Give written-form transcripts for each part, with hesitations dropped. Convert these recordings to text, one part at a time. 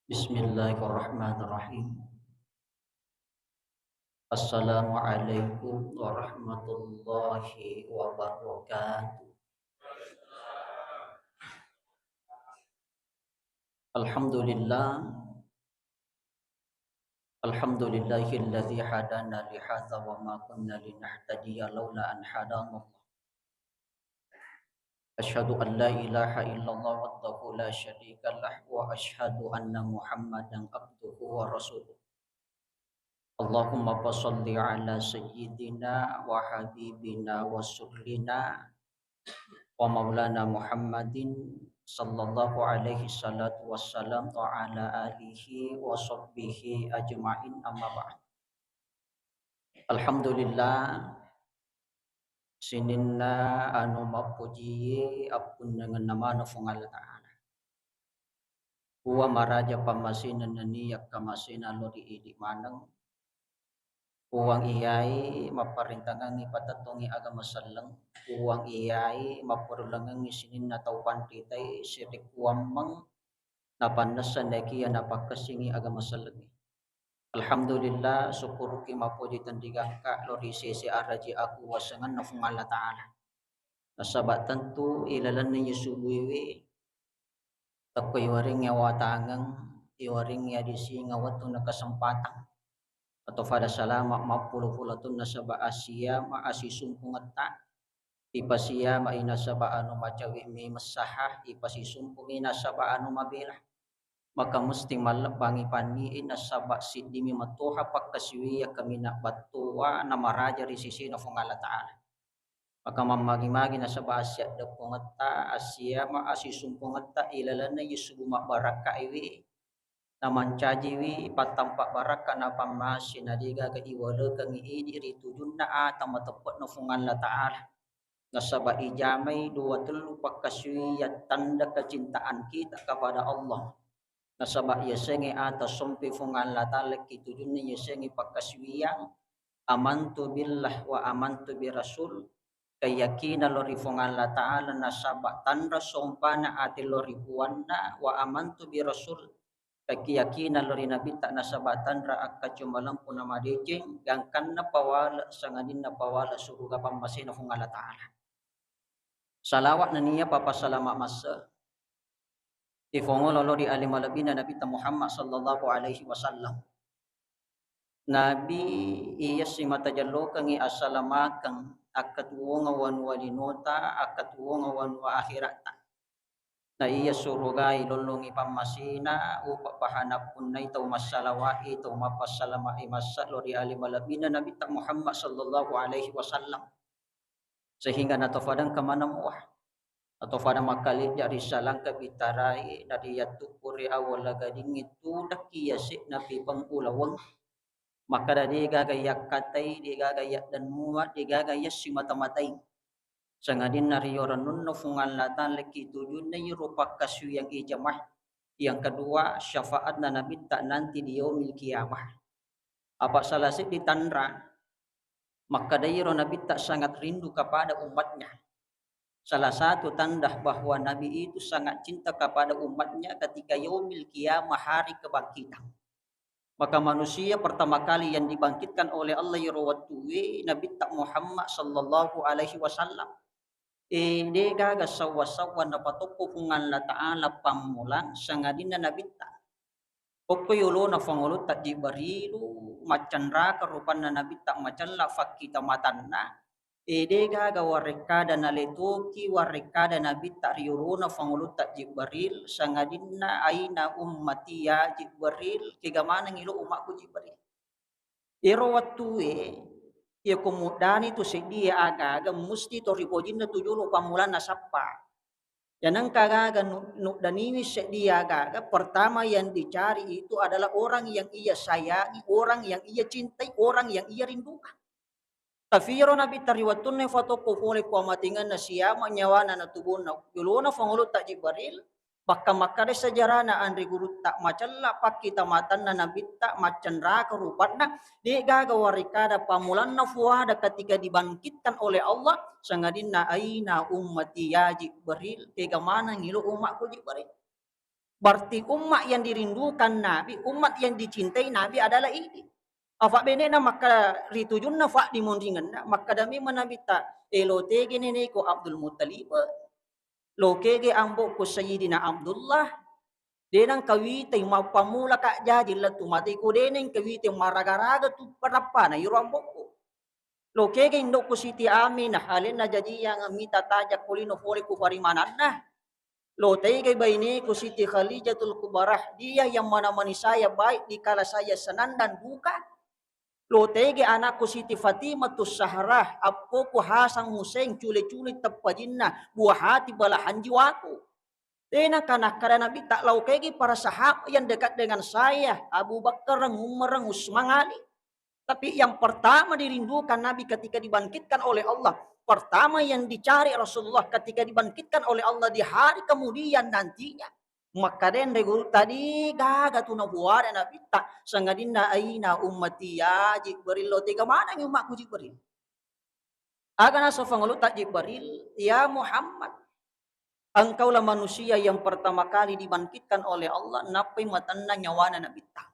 Bismillahirrahmanirrahim. Assalamualaikum warahmatullahi wabarakatuh. Alhamdulillah, alhamdulillahilladzi hadana li hadza wa ma kunna linahtadiya laula an hadana Allah. Asyhadu an la ilaha illallah wahdahu la syarika lah wa asyhadu anna Muhammadan abduhu wa rasuluh. Allahumma shalli ala sayyidina wa habibina wa surlina wa maulana Muhammadin sallallahu alaihi salatu wassalam wa ala alihi wa sahbihi ajma'in amma ba'd. Alhamdulillah sininna anu mapuji apun dengan nama nafung Allah Ta'ala. Huwa maraja pamasina nani yakamasina lori idik manang. Uang iyai maparintangangi patatongi agama saleng. Uang iyai mapurulangangi sinin na taupan titai sirik uamang napanasan daki napakasingi agama saleng. Alhamdulillah syukur ki mapuji tandigang ka lori sisi araji aku wasangan nafung Allah Ta'ala. Nasabat tentu ilalan ni yusubuiwi takoy waring yawatangang iwaring ya disi ngawatu na kesempatan atau pada salama mapuluh-pulatun nasaba asia ma asisum pungata ipasia ma inasaba anu macawi mi mesahah ipasisum pungi nasaba anu mabela maka mesti malabangi pani inasaba sidimi matuha pakkasiwiya kamina batua nama raja di sisi na Allah Ta'ala maka mamagi-magi nasaba asia da pungata asia ma asisum pungata ilalana yusubu baraka iwi naman cajiwi patampak baraka na pamasi na diga ka iwala kang iidi ritujun na atang matapot na fungan la ta'ala. Nasaba ijamay dua telu pagkaswi at tanda kecintaan kita kepada Allah. Nasaba yasengi atas sompi fungan la ta'ala kitujun na yasengi pagkaswiyang amantu billah wa amantu bi rasul keyakinan lori fungan la ta'ala nasaba tanda sompana ati lori buwana wa amantu bi rasul keyakinan lori nabi tak nasabatan ra akka cumalang puna madeceng gangkan na pawala sangadin na pawala suruga pamasina fung Allah Ta'ala. Salawat na niya papasalama masa ifongo lolo di alimalabina nabi ta Muhammad sallallahu alaihi wasallam. Nabi iya si matajallo kangi asalamakang akat wonga wan walinota akat wonga wan wa akhirata. Na iya surugai lolongi pamasina upa pahanap punay tau masalawai tau mapasalamai masa lori alimalabina Nabi tak Muhammad sallallahu alaihi wasallam sehingga natofadang kemana muah atau pada makali dari salang kabitarai dari yatukuri awal lagading itu daki yasik nabi pangulawang maka dari gagayak katai digagayak dan muat digagayak si mata-matai sangadin nariyoran nun no fungal latan leki tujuh na yurupa kasu yang ijamah. Yang kedua syafaat na nabi tak nanti di yaumil kiamah. Apa salasit ditandra maka dayro nabi tak sangat rindu kepada umatnya. Salah satu tanda bahwa nabi itu sangat cinta kepada umatnya ketika yaumil kiamah hari kebangkitan. Maka manusia pertama kali yang dibangkitkan oleh Allah yarawatuwi Nabi tak Muhammad sallallahu alaihi wasallam. Inde gaga sawa-sawa na patopo kungan la ta'ala pamulan sangadina nabita. Pokko yolo na fangulo tak jibarilu macan raka rupan na nabita macan la fakita matanna. Inde gaga warekada na letoki warekada nabita riyolo na fangulo tak jibaril sangadina aina ummati ya jibaril kigamana ngilo umakku jibaril. Iro watuwe ya kumudani tu sedia aga musti to ripojin na tujulo pamulan na sapa. Yanang kagaga danini sedia aga pertama yang dicari itu adalah orang yang ia sayangi, orang yang ia cintai, orang yang ia rindukan. Tafiro nabi tariwatun ne fato kufule kwa matingan na siyama nyawana na tubon na yulona fangulo tak jibaril baka makare sejarah na andri guru tak macalla pakita matan na nabita macan raka rupatna di gagawarikada pamulan na fuada ketika dibangkitkan oleh Allah sangadin na aina ummati ya Jibril kega mana ngilo umatku Jibril Berarti umat yang dirindukan Nabi, umat yang dicintai Nabi adalah ini. Afa benena maka ritujunna fa dimundingan maka dami manabita elote gene ko Abdul Muttalib lokege ambo ko Sayyidina Abdullah denang kawite mapamula ka jadi latu mati ko deneng kawite maragaraga tu parappa na yuro ambo ko lokege indo ko Siti Aminah halin na jadi yang mita tajak kulino fori ku farimanana lotege baini ko Siti Khalijatul Kubarah dia yang mana-mani saya baik di kala saya senang dan duka. Lotege anakku Siti Fatimah tu Sahrah, apoko Hasan Hussein cule-cule tepajinna buah hati balahan jiwaku. Tena karena Nabi tak laukegi para sahabat yang dekat dengan saya, Abu Bakar, Umar, Utsman, Ali. Tapi yang pertama dirindukan Nabi ketika dibangkitkan oleh Allah. Pertama yang dicari Rasulullah ketika dibangkitkan oleh Allah di hari kemudian nantinya. Maka den guru tadi gaga tu nabuara Nabi tak sangadinna aina ummati ya Jibril lo tiga mana yang umatku Jibril. Akan asofang lu tak Jibril ya Muhammad. Engkaulah manusia yang pertama kali dibangkitkan oleh Allah napai matanna nyawana Nabi tak.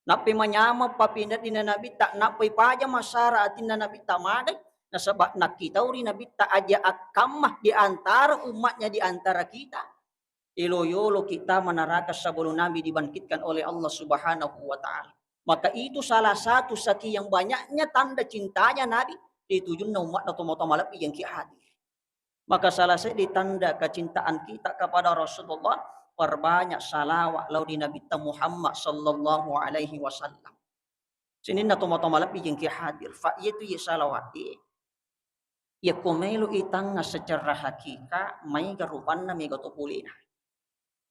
Napai manyama papindat di Nabi tak napai paja masara atin Nabi tak madai. Nasabak nak kita uri Nabi tak aja akamah di antara umatnya di antara kita. Iloyolo kita menarakas sebelum Nabi dibangkitkan oleh Allah Subhanahu wa taala. Maka itu salah satu sekian banyaknya tanda cintanya Nabi ditujun umat atau motomalapi yang hadir. Maka salah satu tanda kecintaan kita kepada Rasulullah perbanyak salawat laudi Nabi Muhammad sallallahu alaihi wasallam. Sini na motomalapi yang hadir. Fa itu ya salawat. Ya kumelu itang secara hakika may garupan na may gatupulina.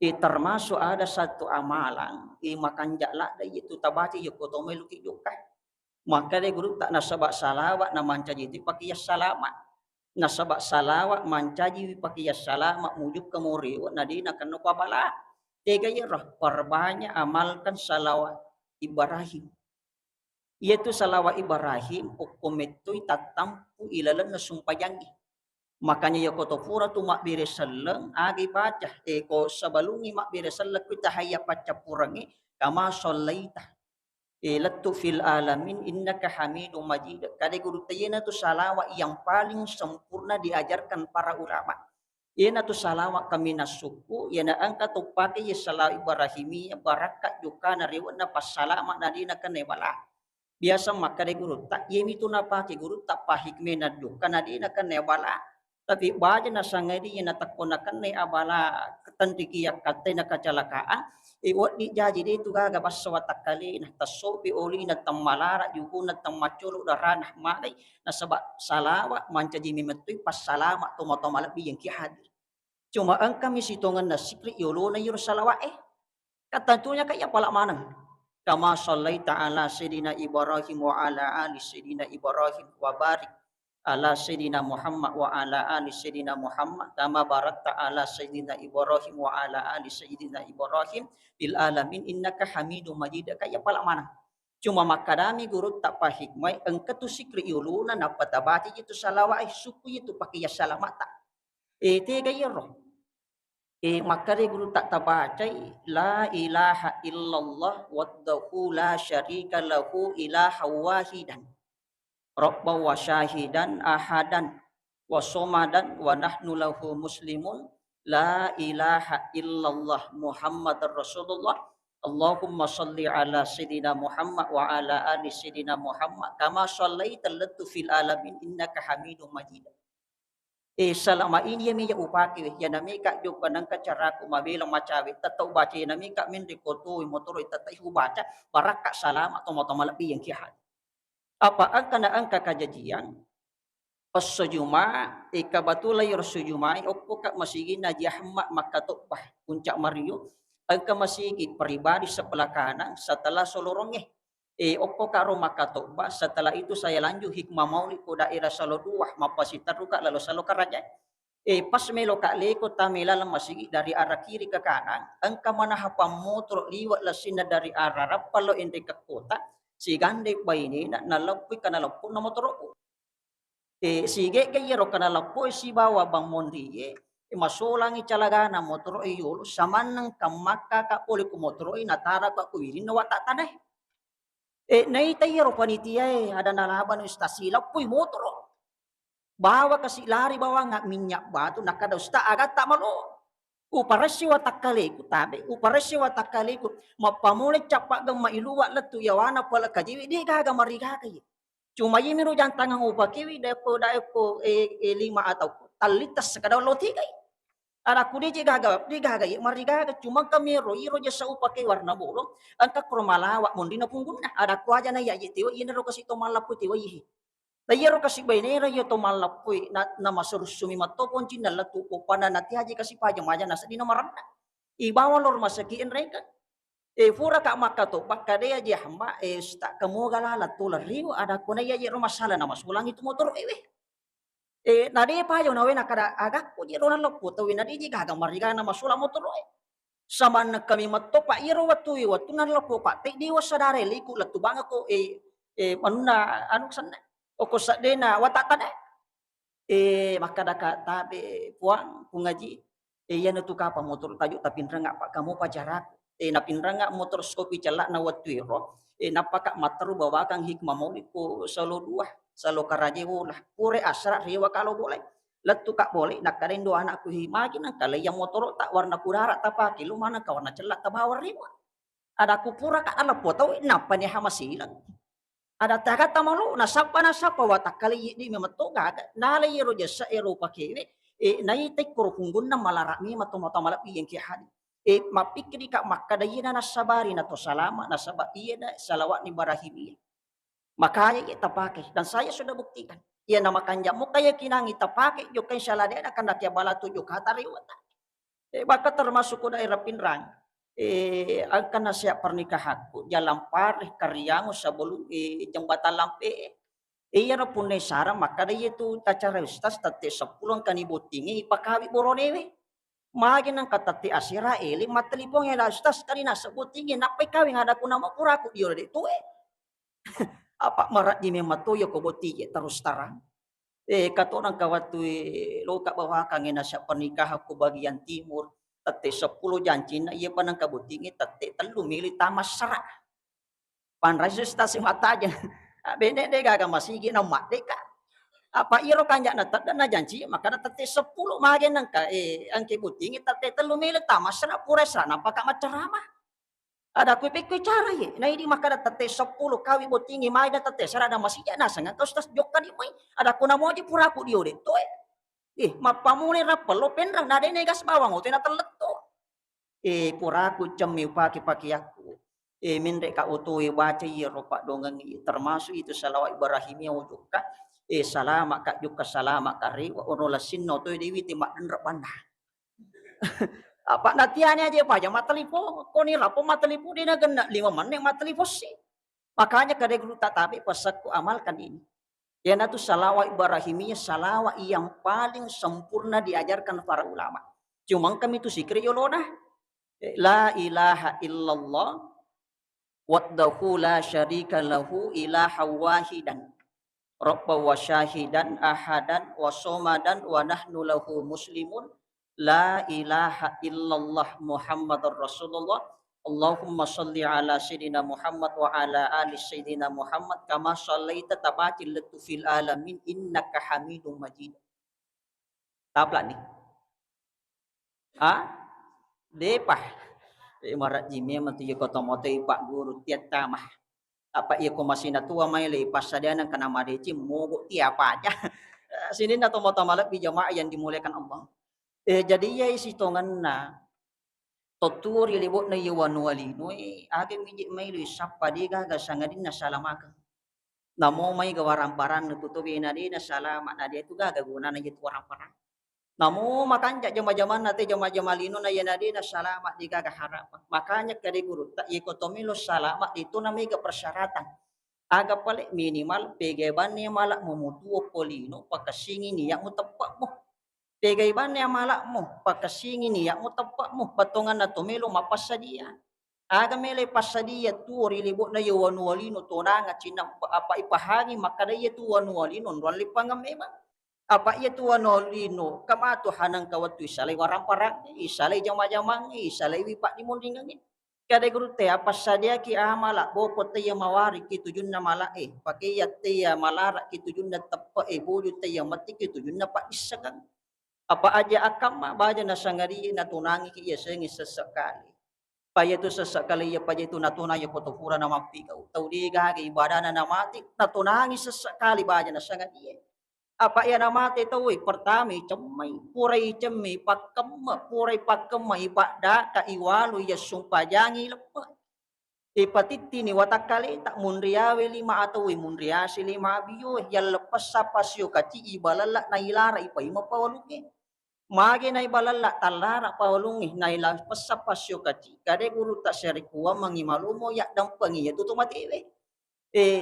Termasuk ada satu amalan makan jalak dari itu tabati yoko tomai luki juga maka dia guru tak nasabak salawat na mancaji itu pakai salamat nasabak salawat mancaji pakai salamat mujuk ke muriwa nadina kanu pabala tega ya roh perbanyak amalkan salawat Ibrahim yaitu salawat Ibrahim hukum itu tatampu ilalan nasumpayangi. Makanya ya kotopura tu mak bire seleng agi baca ko sabalungi mak bire seleng kita hayya paca purangi kama sallaita latu fil alamin innaka hamidum majid. Kade guru tayena tu salawat yang paling sempurna diajarkan para ulama. Yena tu salawat kami nasuku yana angka tu pakai ya salawat Ibrahimi barakat juga nariwana pas salama nadina kanebala. Biasa maka de guru tak yemi tu napa ke guru tak pahikme na juga nadina kanebala. Tapi baja na sangedi na takonakan ni abala ketentiki ya kate na kecelakaan iwat di jaji di tu gaga baswa takali na tasopi oli na tamalara yugo na tamaculu darah malay na sabak salawa mancaji mimetui pas salama tomatomalabi yang ki hadir. Cuma ang kami sitongan na sikri yolo na yur salawa katentunya kayak pala manang. Kama sallaita ala sayidina Ibrahim wa ala ali sayidina Ibrahim wa barik ala Sayyidina Muhammad wa ala ali Sayyidina Muhammad kama barakta ala Sayyidina Ibrahim wa ala ali Sayyidina Ibrahim bil alamin innaka Hamidum Majid kaya pala mana cuma makadami guru tak pahikmai engka tu sikri yuluna napatabati itu salawat suku itu pakai ya salamata te kaya roh makare guru tak tabacai la ilaha illallah waddahu la syarika lahu ilaha wahidan Rabba wa syahidan ahadan wa somadan wa nahnu lahu muslimun la ilaha illallah Muhammadar Rasulullah Allahumma salli ala Sayyidina Muhammad wa ala ali Sayyidina Muhammad kama sallaita latu fil alamin innaka Hamidum Majid. Selama ini ya miya upaki ya nami ka jog kanang kacara ko mabilang macawi tataw baca ya nami ka min rikoto motoro itatay baca baraka salam atau motomalapi yang kihat. Apa ang kakajajian pasujuma ikabatulay rasujuma opo ka masigi na jahma makatupah puncak Mario ang kamasigi pribadi sebelah kanan setelah solorongnya opo ka ro makatupah setelah itu saya lanjut hikmah mauli ko daerah saloduah mapasitaruka lalu salo karaja pas melo ka leko tamila masigi dari arah kiri ke kanan ang kamanahapam motor liwat lasina dari arah rapalo ende ke kota si gande baini na nalapui kana lapu na motoropo sige kaya ro kana lapu si bawa bang mondi Masulangi calagana motor yulu samanang kamaka ka uli ku motor natara ka kuwirin na wata tanay. Naitayero panitia ada nalaban istasila puy motor. Bawa kasi lari bawa nga minyak batu nakadausta agat tak malo. Uparasyo watakaliku tabi, uparasyo watakaliku mapamulit capak gang mailuwa latu yawana pala kajiwi di gaga mariga kayi. Cuma yimiru jantangang upakiwi daepo lima atau talitas sekadar loti kayi. Ada kudi di gaga mariga cuma kami iro jasa upake warna bolong angka kromalawa mondina pungguna ada kuaja na ya tiwa ina ro kasi to malapu tiwa yihi. Dayero kasi bainera yo to malapui na masurus sumi matopon cina latu ko pananati haji kasi pajang maja nasa di namaranda. Ibawa lor masakiin reka. Fura ka makato pakade aja hamba sta kamu galala tular riu ada kuna ya jero masalah na masulang itu motor ewe. Nadi pajang nawe nakada agak ko jero na lopo tawi nadi ji gagang mariga na masulang motor ewe. Sama na kami matopa iro watu na lopo pa te di wasadare liku latu banga ko manuna anu sana. Oko sadena watatan makadaka tabe puang pungaji yan tu kapa motor tajuk tapi nranga pak kamu pajarak napinranga motor skopi celak na watuiro napaka matru bawakang hikmah mau ko salo dua salo karaje lah pure asra riwa kalau boleh letu kak boleh nak karen do anakku himagi nang kale yang motor tak warna kurara tapaki lu mana ka warna celak tabawar riwa ada kupura ka ala potau napa ni hamasilan ada takata malu nasapa watakali di memato gaga nala yero jasa ero pakewe nai tek kurunggun na malarami mato malapi yang ki hadi mapikri ka makadayina nasabari na to salama nasaba iya na salawat ni barahimi makanya kita pakai dan saya sudah buktikan ia nama kanja mo kaya kinang kita pakai yo kay salade akan dakya bala tujuh kata riwata baka termasuk ko daerah pinrang akan nasiap pernikahanku jalan parih karyango sebelum jembatan lampe iya na punay sara maka day itu tacara ustas tate 10 kanibo tingi ipakawi boronewe magi nang katati asira eli matalipong ela ustas kanina sebut tinggi napay kawing ada kuna mapuraku diyo de tuwe apa marat di mematuyo ko boti terus terang kato nang kawatu loka bawa kangena siap pernikahan ko bagian timur tate 10 janji na iya pa nang kabutingi tate telu mili tamas sara panraiso stasi mata aja bene de gaga masigi na mate ka apa iro kanya na tada na janji maka na tate 10 magi nang ka ang kibutingi tate telu mili tamas sara pura sara napaka macerama ada kui cara ye na ini maka na tate 10 kawi butingi mai na tate sara na masija na sanga tos tas jokka di mai ada kuna moji pura ku dio de toe mapamuli rapelo penrang na de negas bawang ote na teleto puraku cemi paki aku mindre ka utui baca yero pak dongang termasuk itu salawat ibrahimia ujuka salama kak juga salama kari wa orola sinno to dewi timak denrek banda apa natiane aja pa jama telepon koni rapo matelipo dina gena 5 menit matelipo sih makanya kade guru tatapi pasaku amalkan ini ya natu salawat ibrahimia salawat yang paling sempurna diajarkan para ulama cuma kami itu sikri yolona la ilaha illallah wahdahu la syarika lahu ilaha wahidan rabba wa syahidan ahadan wa somadan wa nahnu lahu muslimun la ilaha illallah muhammadur rasulullah Allahumma salli ala sayyidina Muhammad wa ala ali sayyidina Muhammad kama sallaita tabatil latu fil alamin innaka hamidum majid tapla nih depah marat jimi mati kota mote pak guru tiat tamah apa ia ko masina tua mai le pasadiana kana madeci mogo tiapa aja sini na tomo malak bi jamaah yang dimuliakan Allah jadi ya isi tongan na toturi libot na yawan wali no age miji mai lu sappa diga ga sangadin na salamaka namo mai gawaran-paran nututubi na di na salama na dia tu ga guna na jitu orang-orang namo makanya jama-jaman nate jama-jama lino na yanadi na salamat di kakaharap. Makanya kade guru tak ikotomilo salamat itu namanya persyaratan. Aga pale minimal pegeban ni malak mo mutuo polino pakasingi niya mo tepak mo. Pegeban ni malak mo pakasingi niya mo tepak mo patungan na tumilo mapasadia. Aga mele pasadia tu rilibot na yawanu walino tunanga cina apa ipahagi makadaya tu wanu walino rali pangamema. Apa ia tu lino kama tu hanang kawatu isalai warang parang isalai jama-jamang isalai wipak di mundingan ni. Kada guru te apa sadia ki amala boko te ya mawari ki tujun na mala pakai ya te ya malara ki tujun na teppa buju te ya mati ki tujun na pa isagang. Apa aja akam baja na sangari na tunangi ki ya sengi sesekali. Paya tu sesekali ya paya tu natuna ya potopura na mampi kau. Tau di gagi ibadah na mati natunangi sesekali baja na sangari. Apa ia nama itu pertama cemai purai cemai pakem purai pakem ibadah ka iwalu ya sumpajangi lepas ipatiti ni watakali tak munriawe lima atau munriasi lima biyo yang lepas sapasyo kaci ibalala na ilara ipai mapawalungi mage na ibalala talara pawalungi na ilepas sapasyo kaci kade guru tak serikuwa mangimalumo ya dampangi ya tutu matiwe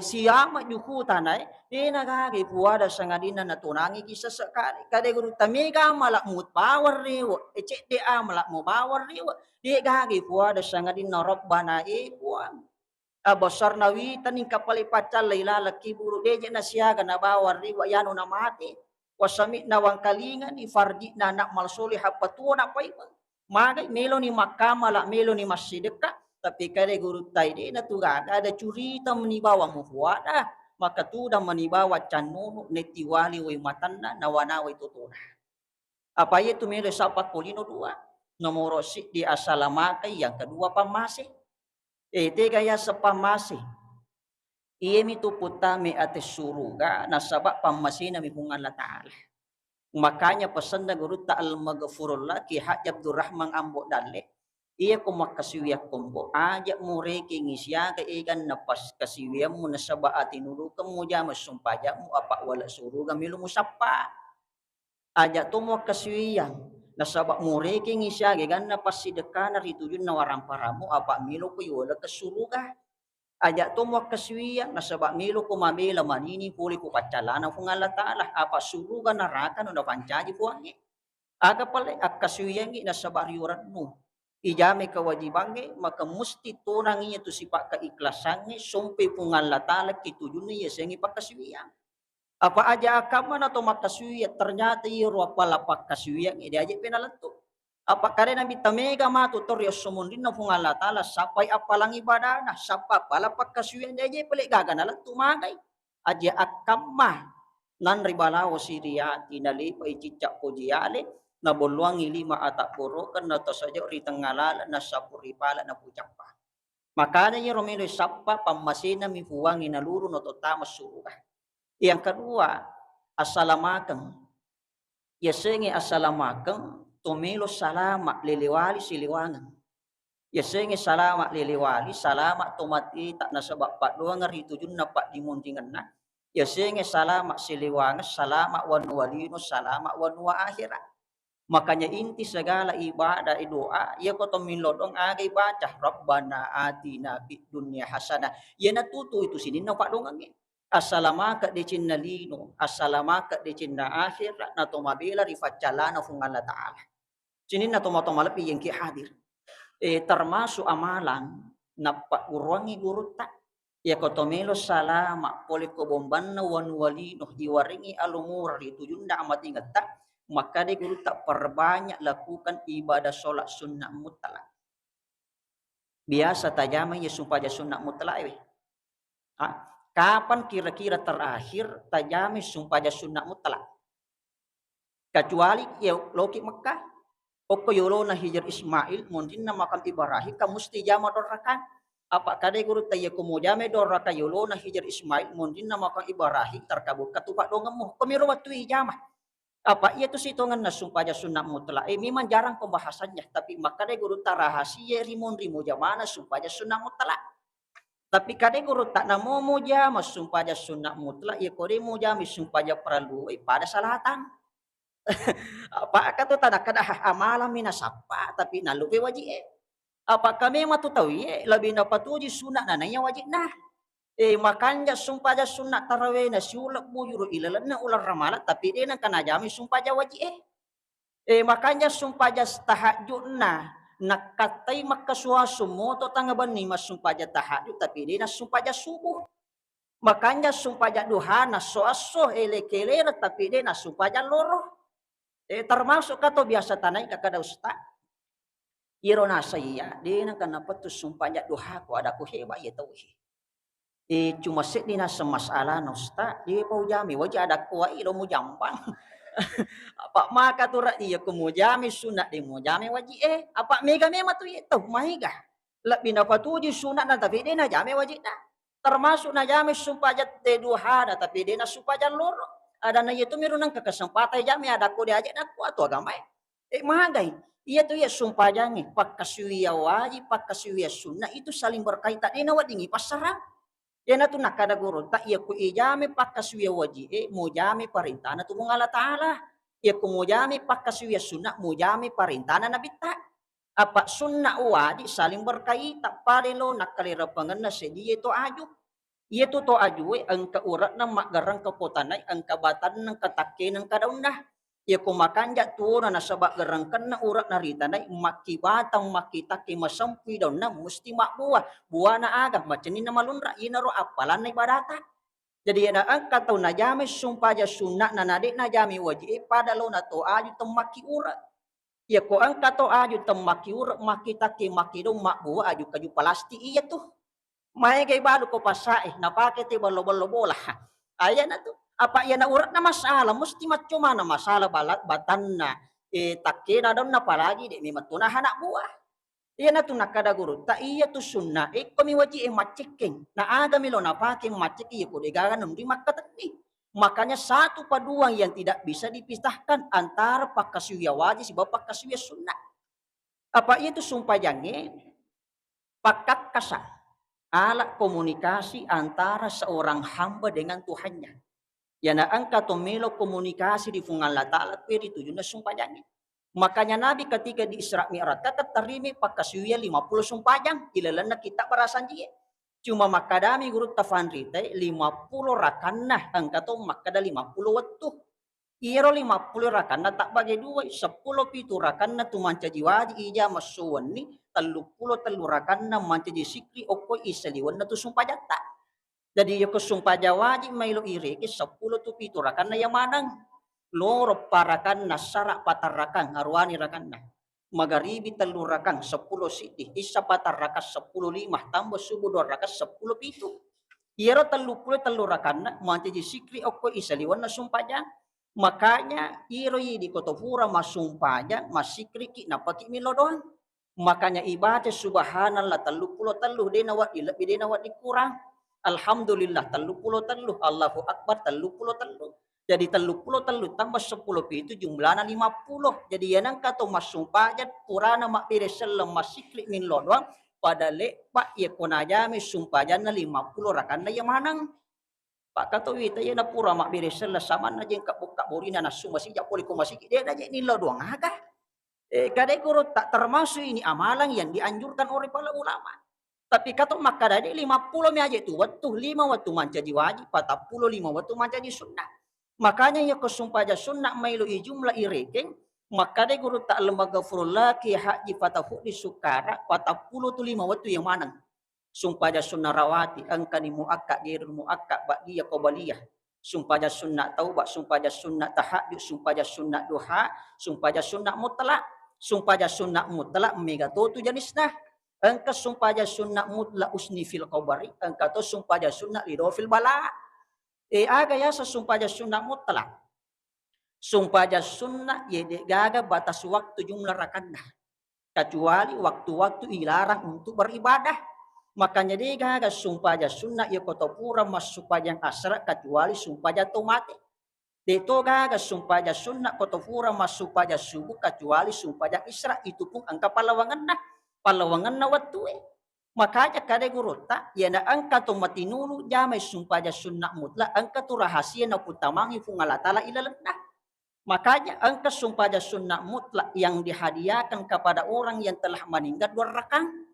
siama juku tanai nagagi puada sangadina na tunangi kisa sekali kade guru tamiga malak mut power riwo cek de malak mo power riwo de gagi puada sangadina rabbana puan abasar nawi taning kapali pacal laila laki buru de na siaga na bawar riwo yano na mati wasami na wang kalingan ni fardi na nak malsuli hapatu na paipa magai melo ni makamala melo ni masideka tapi kade guru taide na tugaga ada curita menibawa mufuada maka tu dah menibawa canunu netiwali wai matanna nawana wai tutuna apa itu mele sapa kolino dua nomor si di asalamaka yang kedua pamase tiga ya sepamase iye mi tu putame ate suruga nasaba pamasina mi hungan la taala makanya pesan da guru ta'al maghfurullah ki Haji Abdurrahman Ambo Dalle iya ko makasiwiya kombo ajak mo reke ngisya ka ikan napas kasiwiya mo nasaba atinulu kamo jama sumpaja mo apa wala suruga milu mo sapa ajak to mo kasiwiya nasaba mo reke ngisya gan napas sidekana ritujun na warang paramu apa milu ko wala kasuruga ajak to mo kasiwiya nasaba milu ko mabela manini puli ko pacalana ko ngala taala apa suruga naraka no na pancaji puangi aga pala akasuyangi nasaba riuran mo ijame kewajibannya maka mesti tunanginya tu sifat keikhlasannya sampai pungan latala kitujunnya ya sengi pakasuyang apa aja akaman atau makasuya ternyata iru apa lapak kasuyang dia aja penalantu apa kare nabi tamega matu tor ya sumundin na pungan latala sampai apalang ibadah nah sapa pala pakasuyang dia aja pelik gaga nalantu magai aja akamah nan ribalawo siriati nalipa icicak pujiale na boluangi lima atak puro kan na to saja ri tengala na sapuri pala na pucapa makanya ya romelo sapa pamasina mi puwangi na luru no to tamas suruga yang kedua assalamakan ya sengi assalamakan tomelo salama liliwali siliwangan ya sengi salama liliwali salama tomati tak nasabak pak doang ngari tujun na pak dimundingan na ya sengi salama siliwangan salama wan walino salama wan wa akhirat makanya inti segala ibadah doa ya kau tomilodong agai baca Rabbana atina fid dunya hasanah ya natutu itu sini nampak dongannya assalamaka di cinna lino assalamaka di cinna akhirat na tomabila rifacalana fungala taala sini na tomatomalapi yang ki hadir termasuk amalan napa uruangi guruta ya kau tomelo salama poli ko bombanna wan walino diwaringi alumur itu junda amat ingat tak maka dia guru tak perbanyak lakukan ibadah solat sunnah mutlak. Biasa tajamnya supaya sunnah mutlak. Kapan kira-kira terakhir tajamnya supaya sunnah mutlak? Kecuali ya loki Mekah. Pokok yolona hijr Ismail mungkin nama makam Ibrahim kamu mesti jama dorakan. Apa kade guru taya kumujame doraka yolona hijr Ismail mungkin nama makam Ibrahim terkabul ketupat dongemu. Kemiru waktu ijamah. Apa ia tu sitongan na sumpah sunnah mutlak memang jarang pembahasannya tapi maka dia guru tak rahasia rimun jamana sumpah sunnah mutlak tapi kadang guru tak namo muja mas sumpah sunnah mutlak ya kode muja mis sumpah perlu pada salatan apa kata tak kada amalan minasapa tapi nalupe wajib apa kami matu tahu lebih dapat tuji sunnah nananya wajib nah makanya sumpah aja sunat tarawih na siulak bujuru ilalan na ular ramala tapi dia nak kena jami sumpah aja wajib makanya sumpah aja tahajud na nakatai makasua sumo to tangaban ni mas sumpah aja tahajud tapi dia nak sumpah aja subuh Makanya sumpah duha na soaso ele kelera tapi dia na sumpah loro. Termasuk kato biasa tanai kakada usta. Iro na saya dia na kenapa tu sumpah duha ko ada ko heba ya tau. Cuma set ni na semasalah na usta dia pau jami wajah ada ko iro mo jambang. Apa maka tu iya ko mo jami sunat dia mo jami wajib apa mega mema tu itu maiga. Lebih na patuji sunat na tapi dia na jami wajib na. Termasuk na jami sumpah te duha na tapi dia na sumpah loro. Ada na itu meron ng kakasempatan jami ada ko dia aja na ko ato agamay. Magay. Iya tu ya sumpah jangi pakkasuya wajib pakkasuya sunnah itu saling berkaitan. Na wadingi pasarang. Yan tu nakada guru tak iya ku ijami pakkasuya wajib mo jami perintah na tu Allah taala. Iya ku mo jami pakkasuya sunnah mo jami perintah na nabita. Apa sunnah wajib saling berkaitan palelo nakalira pangan na sedia itu aju. Iya tu to aju ang kaurat na magarang kapotanay ang kabatan ng katakke ng kadaunah. Iya kumakanja tuo na nasabak garangkan na urat na rita na makibatang makitake masampi daw na musti makbuah. Buah na agam macanin na malunra inaro apalan na ibadata. Jadi na ang kataw na jami sumpah ja sunna na nadik na jami wajib padalo na to aju temaki urat. Iya ko ang kataw aju temaki urat makitake makidong makbuah aju kaju palasti iya tuh. May kay balu ko pasae napake ti balo-balo bola. Ayan na to. Apa yan na urat na masalah, musti macuma na masalah balat batan na takke na daw na palagi di may matunahan na buah. Yan na to nakada guru. Ta iya to sunna kami waji maciking. Na aga milo na paking maciki ko degagan ng di makatani. Makanya satu paduang yang tidak bisa dipisahkan antara pakkasuya wajib si pakkasuya sunnah. Apa itu sumpah jange pakat kasar. Alat komunikasi antara seorang hamba dengan Tuhannya. Ya na angka tomelo komunikasi di fungal ta'ala pwede tujuh na sumpajang. Makanya Nabi ketika di Isra Mi'raj kata terimi pakasuya 50 sumpajang ilalan na kita parasan dia. Cuma makadami guru tafandri 50 rakanah angka to makada 50 waktu. Iro 50 rakanah tak bagi dua 10 pitu rakanah tu manca jiwaji ija masuwan ni 30 rakanah manca jisikri oko isaliwan na tu sumpajang tak. Jadi yo sumpah wajib mailo ire ke 10 tu pitu rakan na yamanang loro parakan na sarak patarakan arwani rakan na magaribi telur rakan 10 siti isa patarakan 10 lima tambah subuh 2 rakan 10 pitu iro telur rakan na manti sikri okko isaliwan na sumpah makanya iro di kotofura masumpah masikri ki napaki milo doang makanya ibadah subhanallah 30 de nawat lebih de nawat dikurang. Alhamdulillah 30 Allahu Akbar 30. Jadi 30 tambah 10 itu jumlahnya 50. Jadi yang kata masumpah aja purana mak pireselem masiklik min lodwang pada lepak ya konajame sumpah jana 50 rakan ya manang. Pak kata wita ya na pura mak piresel sama na jeng buka borina na sumasi jak poli ko masik dia aja ni lodwang aga. Kadai guru tak termasuk ini amalan yang dianjurkan oleh para ulama. Tapi kata maka dari 50 aja itu waktu 5 waktu mancaji wajib 45 waktu mancaji sunnah. Makanya ya kesumpah sunnah mailu jumlah ireking maka dari guru tak lembaga furullah ki haji fatahu di sukara 45 waktu yang mana. Sumpah sunnah rawati angka ni muakkad gairul muakkad ba'diyah qabaliyah. Sumpah sunnah taubah, sumpah sunnah tahajud, sumpah sunnah duha, sumpah sunnah mutlak, sumpah sunnah mutlak mega tu jenisnya. Engkau sumpah sunnah mutlak usni fil qabari, engkau tu sumpah sunnah lido fil bala. Aga ya sumpah sunnah mutlak. Sumpah sunnah ye gaga batas waktu jumlah rakanah. Kecuali waktu-waktu dilarang untuk beribadah. Makanya dia gaga sumpah sunnah ye kotopura mas sumpah asra kecuali sumpah tomate. Deto gaga sumpah sunnah kotopura mas sumpah subuh kecuali sumpah isra itu pun angka palawangan nah. Palawangan na waktu makanya kada guru tak ya na angka to matinulu jamai sumpah sunnah mutlak angka tu rahasia na putamangi fungala tala ilalenah. Makanya angka sumpah sunnah mutlak yang dihadiahkan kepada orang yang telah meninggal 2 rakang.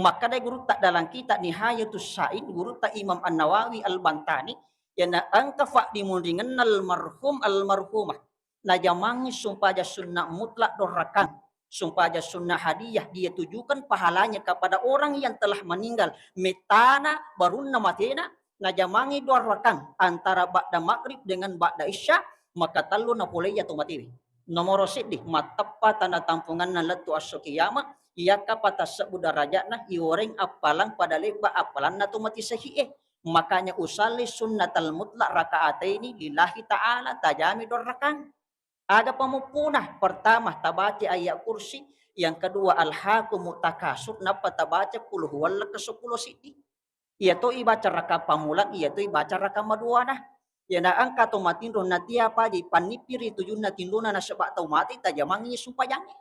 Maka da guru tak dalam kitab Nihayatus Sa'id guru tak Imam An-Nawawi Al-Bantani ya na angka fa dimundingan almarhum almarhumah na jamangi sumpah sunnah mutlak 2 rakang. Sumpah sunnah hadiah dia tujukan pahalanya kepada orang yang telah meninggal metana barunna matena najamangi 2 rakang antara ba'da maghrib dengan ba'da isya maka talu na pulay ya tumatiwi. Nomor siddi matappa tanda tampungan na latu aso kiyama iya kapata sa budaraja na ioreng apalang pada leba apalan na tumati sahie. Makanya usalli sunnatal mutlak rakaataini lillahi ta'ala tajami 2 rakang. Ada pemupuna pertama tabaca ayat kursi, yang kedua al-hakumu takasur napa tabaca puluh wala ke 10 sidi. Iya to ibaca raka pamulang, iya to ibaca raka maduana. Ya na angka to matindo na tiapa di panipiri tujun na tinduna na sebab tau mati tajamangi sumpayangi.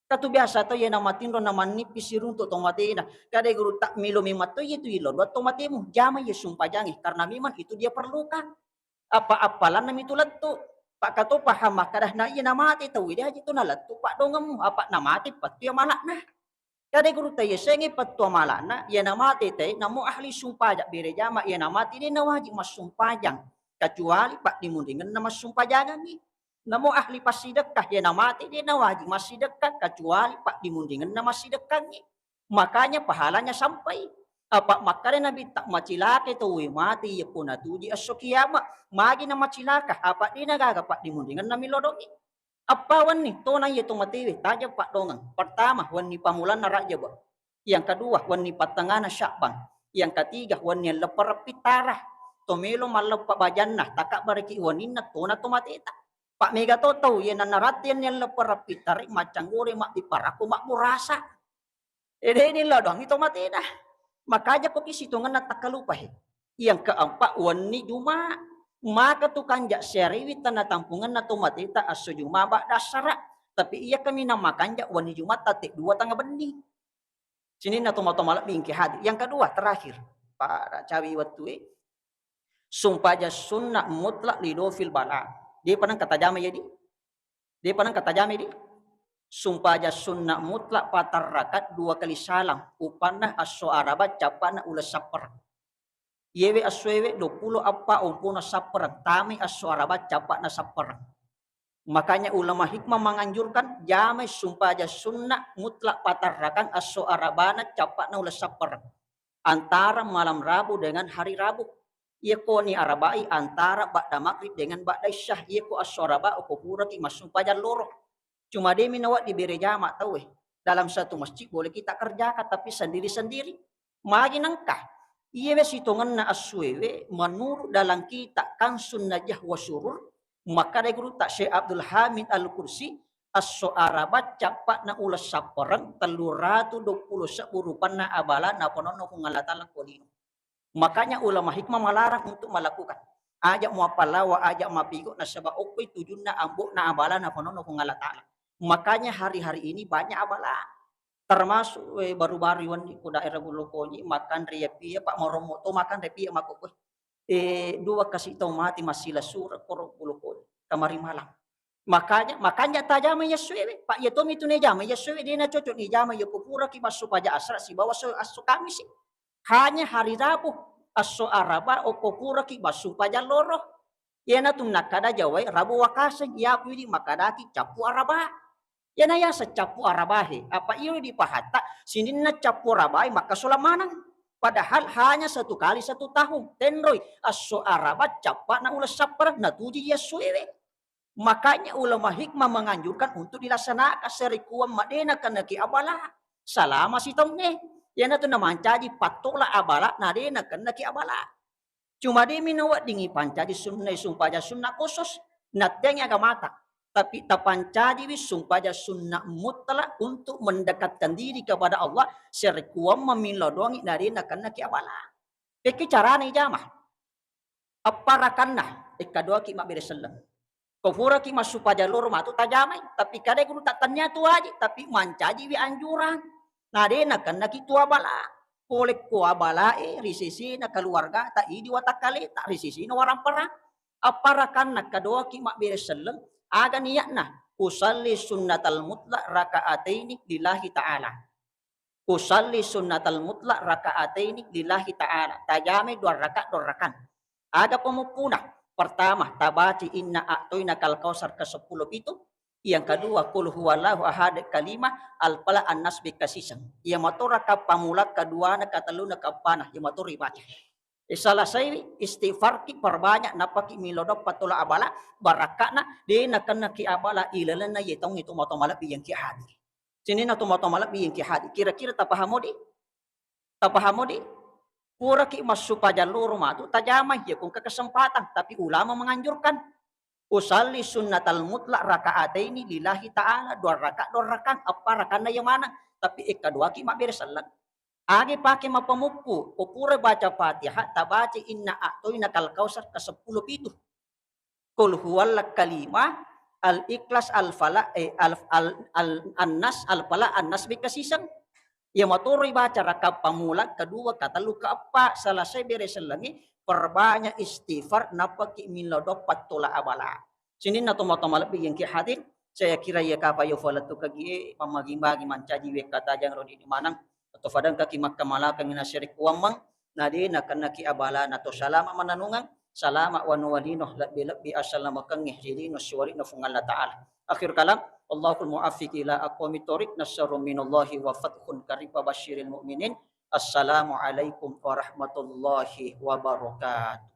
Katu biasa to ya na matindo na manipis sirunto to mati na. Kada guru tak milo mimat to itu ilo dua to matimu jama ya sumpayangi karena memang itu dia perlukan. Apa-apalan na mitulat to. Pak kato paham makadah na iya na mati to ide aja to na latu pak dongemu apa na mati pati ya malak na. Kada guru tayo sengi patwa malana ya namati tay namo ahli sumpajak bere jama ya namati dia na wajib mas sumpajang kecuali pak dimundingan na mas sumpajangan ni. Namo ahli pasidekah ya namati dia na wajib mas sidekah kecuali pak dimundingan na mas sidekah ni. Makanya pahalanya sampai apa makanya nabi tak macilake to mati ya puna tuji aso kiamat magi na macilaka apa dia nagaga pak dimundingan na milodongi. Apa wani tona ye to matiwi taja pak dongang. Pertama wani pamulan na raja ba. Yang kedua wani patangana Sya'ban. Yang ketiga wani lepar pitara. Tomelo malapa bajanna takak bariki wani na tona to matita. Pak mega to tau ye na naratian yang lepar pitari macang gore mak diparaku mak murasa. Ini lo dong itu matina. Makanya kok isitungan na takalupa he. Yang keempat wani juma maka tukang jak seriwi tanah tampungan na tumatita aso juma bak dasara tapi iya kami namakan jak wani jumat tatik 2 tangga benih sini na tumatoma bingki hadi. Yang kedua terakhir para cawi waktu sumpah jas sunnah mutlak lidofil bala dia pernah kata jama jadi dia pernah kata jama jadi sumpah jas sunnah mutlak patar rakat 2 kali salam upana aso arabat capana ulas sapar yewe aswewe 20 apa umpuna saperang tami aswara capak na saperang. Makanya ulama hikmah menganjurkan jamai sumpah aja sunnah mutlak patarakan aso arabana capak na ulas saperang. Antara malam Rabu dengan hari Rabu. Ia ko ni arabai antara ba'da maghrib dengan ba'da isyah. Ia ko aso araba o kupura ki masumpah aja loro. Cuma dia minawat diberi jama tahu dalam satu masjid boleh kita kerjakan tapi sendiri-sendiri. Magi nangkah. Iya sitongan na aswewe menurut dalam kita kan sunnajah wa syurur maka dari guru tak Syekh Abdul Hamid Al-Kursi aso arabat capak na ulas saperang 320 seurupan na abala na ponono kung alatala kolino. Makanya ulama hikmah melarang untuk melakukan. Ajak mau palawa, ajak mapigo na sabab okoy tujun na ambok na abala na ponono kung alatala. Makanya hari-hari ini banyak abala. Termasuk baru-baru ini ku daerah Bulukonyi makan repia Pak Moromo to makan repia mako 2 kasih tau mati masila surat korok Bulukonyi kamari malam. Makanya tajama ya suwe Pak ya tomi tu ne jama ya suwe dia na cocok ni jama ya kupura ki masuk paja asra si bawa so asu kami sih. Hanya hari Rabu aso araba o kupura ki masuk paja loro. Ya na tum nakada jawai Rabu wakaseng ya pili makadaki capu araba. Ya naya secapu arabahe. Apa iyo dipahata sini na capu arabahe maka sulamanang. Padahal hanya 1 kali 1 tahun. Tenroy aso arabat capa na ulas sapar na tuji ya suwe. Makanya ulama hikmah menganjurkan untuk dilaksanakan serikuan madena kana ki abala. Salama si tomne. Ya na to naman caji patola abala na dena kana ki abala. Cuma dia minawat dingi pancaji sumpah sunnah khusus. Nateng agamata. Tapi tapancaji sumpah sunnah mutlak untuk mendekatkan diri kepada Allah serikuam memilodongi dari nakana ki abala. Eki carane jamah. Apa rakanna ekadua ki mak bereselem. Kofura ki masupaja loro matu tajamai tapi kadai guru tak tanya tu aja tapi mancaji wi anjuran. Nade nakana ki tu abala. Oleh ku abala risisi na keluarga tak idi watakale tak risisi na warang perang. Apa rakanna kadua ki mak bereselem aga niyatna usalli sunnatal mutlak raka'ataini lillahi ta'ala. Usalli sunnatal mutlak raka'ataini lillahi ta'ala. Tajame 2 rakaat. Ada pemupuna. Pertama tabaci inna a'toina kal kausar ke-10 itu. Yang kedua qul huwallahu ahad kalimah al-fala an-nas bi kasisan. Ia matura ka pamula kedua na kataluna ka panah ia matur baca. Selesai istighfar ki perbanyak napaki milodok patula abala barakana di nakana ki abala ilalana yetong itu motomala yang ki hadi. Sini na tumotomala yang ki hadi. Kira-kira tapahamo di? Tapahamo di? Pura ki masuk jalur matu tajamah ya kung kesempatan tapi ulama menganjurkan usalli sunnatal mutlak ini lillahi ta'ala dua rakaat apa rakaat yang mana tapi ikadua ki mak beres salat agi pakai mapamupu upure baca Fatihah tabaca inna a'toina kal kausar ke 10 itu kul huwallak kalimah al ikhlas al fala al annas al fala annas bi kasisang ya maturi baca rakaat pamula kedua kata lu keempat selesai beres lagi perbanyak istighfar napaki milodok patula abala sini na tumatama lebih yang ki hadir saya kira ya kapayo falatu kagi pamagi-magi mancaji we kata jang rodi di manang atau fadang kaki makkamala kang nasyirik wamang nadi nakanaki abala nato salama mananungan salama wa nuwadino labbi assalamu kang hiri no syuwari no fungal ta'ala akhir kalam Allahul mu'affiq ila aqwamit thoriq nasrun minallahi wa fathun karib wa basyiril mu'minin assalamu alaikum warahmatullahi wabarakatuh.